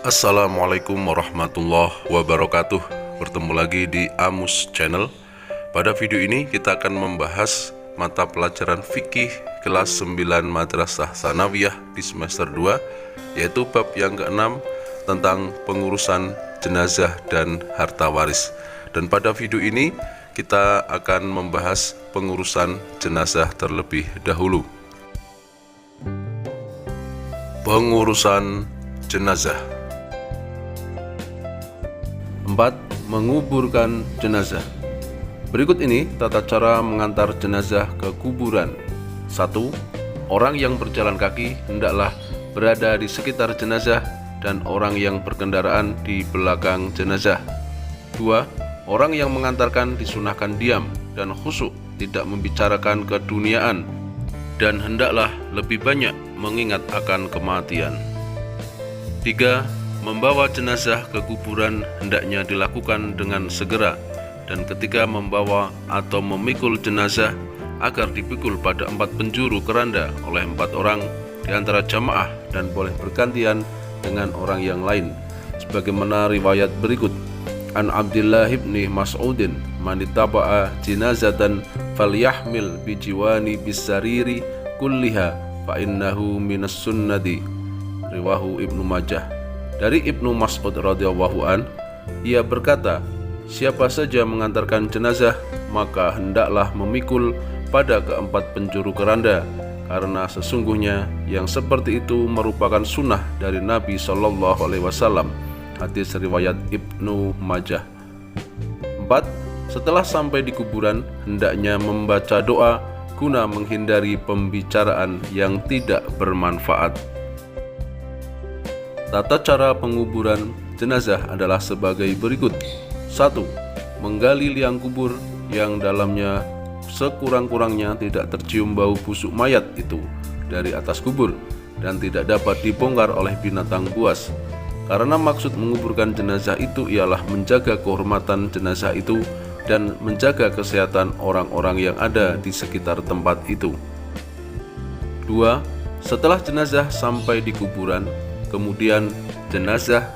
Assalamualaikum warahmatullahi wabarakatuh. Bertemu lagi di Amus Channel. Pada video ini kita akan membahas mata pelajaran fikih kelas 9 Madrasah Tsanawiyah di semester 2, yaitu bab yang ke-6 tentang pengurusan jenazah dan harta waris. Dan pada video ini kita akan membahas pengurusan jenazah terlebih dahulu. Pengurusan jenazah. 4. Menguburkan jenazah. Berikut ini tata cara mengantar jenazah ke kuburan. 1. Orang yang berjalan kaki hendaklah berada di sekitar jenazah dan orang yang berkendaraan di belakang jenazah. 2. Orang yang mengantarkan disunahkan diam dan khusyuk, tidak membicarakan keduniaan, dan hendaklah lebih banyak mengingat akan kematian. 3. Membawa jenazah ke kuburan hendaknya dilakukan dengan segera, dan ketika membawa atau memikul jenazah agar dipikul pada 4 penjuru keranda oleh 4 orang di antara jamaah dan boleh bergantian dengan orang yang lain, sebagaimana riwayat berikut. An Abdullah ibni Mas'udin, man ittaba'a jinazatan falyahmil bijiwani bisariri kulliha fa innahu minas sunnati. Riwahu Ibnu Majah. Dari Ibnu Mas'ud radhiyallahu an, ia berkata, siapa saja mengantarkan jenazah maka hendaklah memikul pada keempat penjuru keranda, karena sesungguhnya yang seperti itu merupakan sunnah dari Nabi Shallallahu Alaihi Wasallam. Hadis riwayat Ibnu Majah. 4. Setelah sampai di kuburan hendaknya membaca doa guna menghindari pembicaraan yang tidak bermanfaat. Tata cara penguburan jenazah adalah sebagai berikut. 1. Menggali liang kubur yang dalamnya sekurang-kurangnya tidak tercium bau busuk mayat itu dari atas kubur dan tidak dapat dibongkar oleh binatang buas. Karena maksud menguburkan jenazah itu ialah menjaga kehormatan jenazah itu dan menjaga kesehatan orang-orang yang ada di sekitar tempat itu. 2. Setelah jenazah sampai di kuburan, kemudian jenazah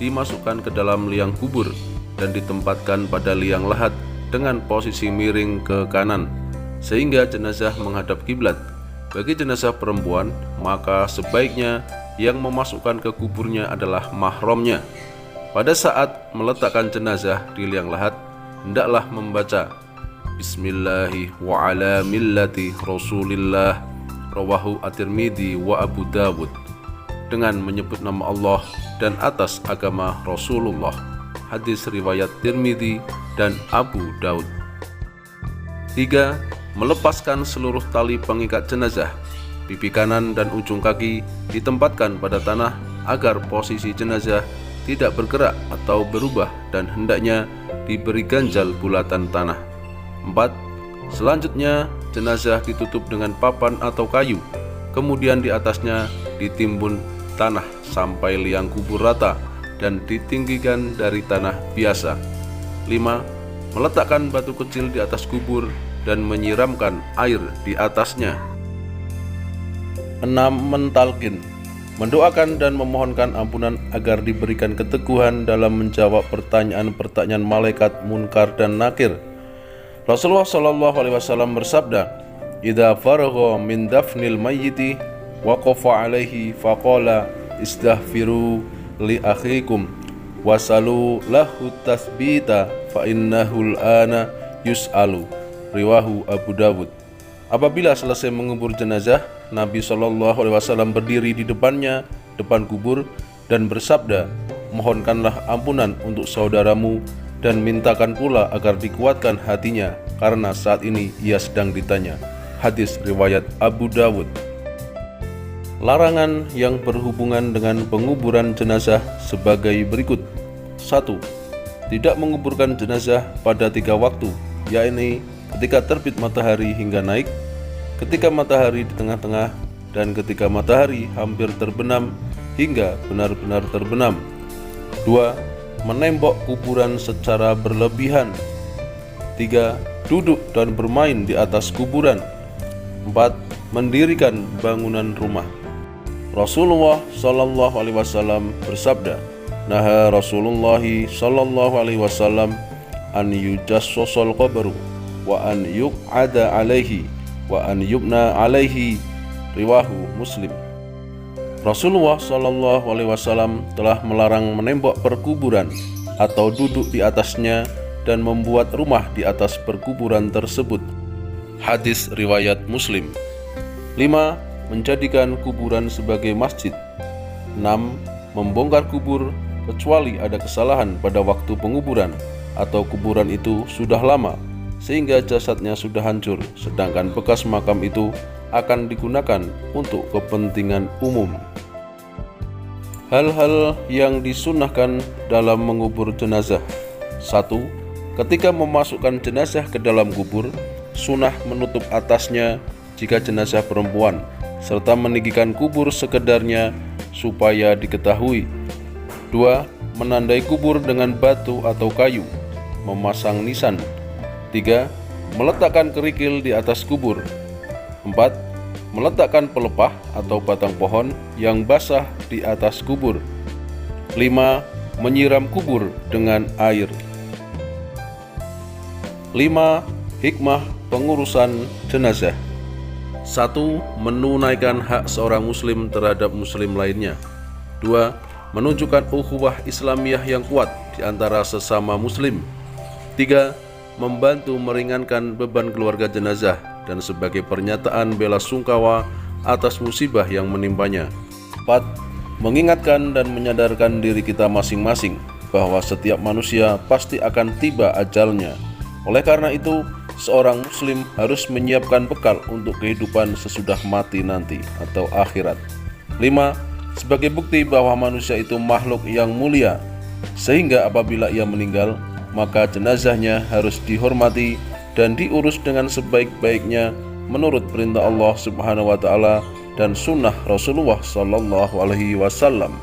dimasukkan ke dalam liang kubur dan ditempatkan pada liang lahat dengan posisi miring ke kanan, sehingga jenazah menghadap kiblat. Bagi jenazah perempuan, maka sebaiknya yang memasukkan ke kuburnya adalah mahramnya. Pada saat meletakkan jenazah di liang lahat, hendaklah membaca Bismillahi wa ala millati Rasulillah, rawahu At-Tirmidzi wa Abu Dawud, dengan menyebut nama Allah dan atas agama Rasulullah. Hadis riwayat Tirmidzi dan Abu Daud. 3. Melepaskan seluruh tali pengikat jenazah. Pipi kanan dan ujung kaki ditempatkan pada tanah agar posisi jenazah tidak bergerak atau berubah dan hendaknya diberi ganjal bulatan tanah. 4. Selanjutnya jenazah ditutup dengan papan atau kayu, kemudian di atasnya ditimbun tanah sampai liang kubur rata dan ditinggikan dari tanah biasa. 5. Meletakkan batu kecil di atas kubur dan menyiramkan air di atasnya. 6. Mentalkin, mendoakan dan memohonkan ampunan agar diberikan keteguhan dalam menjawab pertanyaan-pertanyaan malaikat Munkar dan Nakir. Rasulullah Shallallahu Alaihi Wasallam bersabda, "Idza faragha min dafnil mayyiti waqafa alaihi faqala istaghfiru li akhikum wasalu lahu tasbita fa innahu al-ana yus'alu." Riwahu Abu Dawud. Apabila selesai mengubur jenazah, Nabi Shallallahu Alaihi Wasallam berdiri di depan kubur dan bersabda, mohonkanlah ampunan untuk saudaramu dan mintakan pula agar dikuatkan hatinya karena saat ini ia sedang ditanya. Hadis riwayat Abu Dawud. Larangan yang berhubungan dengan penguburan jenazah sebagai berikut. 1. Tidak menguburkan jenazah pada 3 waktu, yakni ketika terbit matahari hingga naik, ketika matahari di tengah-tengah, dan ketika matahari hampir terbenam hingga benar-benar terbenam. 2. Menembok kuburan secara berlebihan. 3. Duduk dan bermain di atas kuburan. 4. Mendirikan bangunan rumah. Rasulullah Shallallahu Alaihi Wasallam bersabda, "Naha Rasulullah Shallallahu Alaihi Wasallam an yujassasal qabru wa an yuq'ada alaihi wa an yubna alaihi." Riwahu Muslim. Rasulullah Shallallahu Alaihi Wasallam telah melarang menembak perkuburan atau duduk di atasnya dan membuat rumah di atas perkuburan tersebut. Hadis riwayat Muslim. 5. Menjadikan kuburan sebagai masjid. 6. Membongkar kubur kecuali ada kesalahan pada waktu penguburan atau kuburan itu sudah lama sehingga jasadnya sudah hancur, sedangkan bekas makam itu akan digunakan untuk kepentingan umum. Hal-hal yang disunahkan dalam mengubur jenazah. 1. Ketika memasukkan jenazah ke dalam kubur, sunah menutup atasnya jika jenazah perempuan, serta meninggikan kubur sekedarnya supaya diketahui. 2. Menandai kubur dengan batu atau kayu, memasang nisan. 3. Meletakkan kerikil di atas kubur. 4. Meletakkan pelepah atau batang pohon yang basah di atas kubur. 5. Menyiram kubur dengan air. 5. Hikmah pengurusan jenazah. 1. Menunaikan hak seorang muslim terhadap muslim lainnya. 2. Menunjukkan ukhuwah Islamiyah yang kuat di antara sesama muslim. 3. Membantu meringankan beban keluarga jenazah dan sebagai pernyataan bela sungkawa atas musibah yang menimpanya. 4. Mengingatkan dan menyadarkan diri kita masing-masing bahwa setiap manusia pasti akan tiba ajalnya. Oleh karena itu, seorang muslim harus menyiapkan bekal untuk kehidupan sesudah mati nanti atau akhirat. 5. Sebagai bukti bahwa manusia itu makhluk yang mulia, sehingga apabila ia meninggal, maka jenazahnya harus dihormati dan diurus dengan sebaik-baiknya menurut perintah Allah Subhanahu wa taala dan sunnah Rasulullah Sallallahu Alaihi Wasallam.